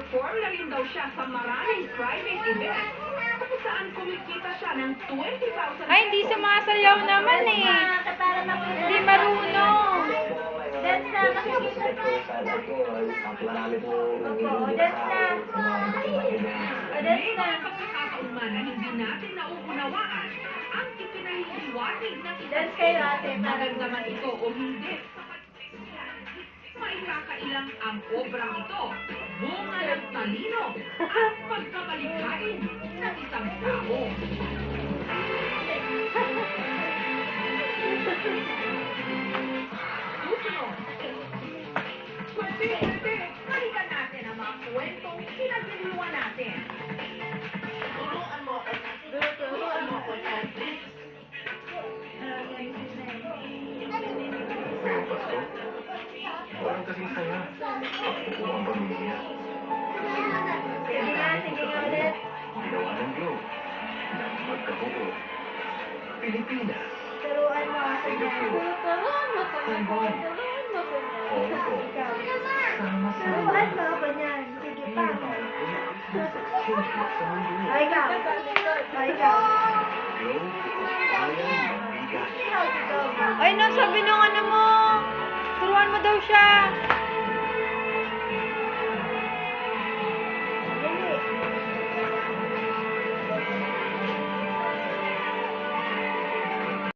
nagpe-perform na rin daw siya sa maraming private events kung saan kumikita siya ng 20,000 Ay, hindi sumasayaw naman eh. Hindi marunong. That's na, makikita pa. Marami po That's na. May mga pagkakataon man na hindi natin nauunawaan ang ipinahihiwatig ng That's kayo ate. maganda man ito o hindi. Maikakailang ang obrang ito, bunga ng talino at pagkamalikhain ng isang tao. Susunod. Pwede, balikan natin ang mga kwentong pinagniluan natin. Turuan mo ako na. Ngayon, Pasko, walang kasing saya. Ako ang pamilya. Sige nga ulit. Ginawa ng globe. Nang magkabuo. Pilipinas. Turuan mo ako na. Taiwan. Hong Kong. Sama-sama. Turuan mo ako niyan. Sige pa. Exchange sa mundo. Ay, ikaw. Globe, bayan ng bigas. How to go? Ay, nang sabi nung ano mo. Turuan mo daw siya.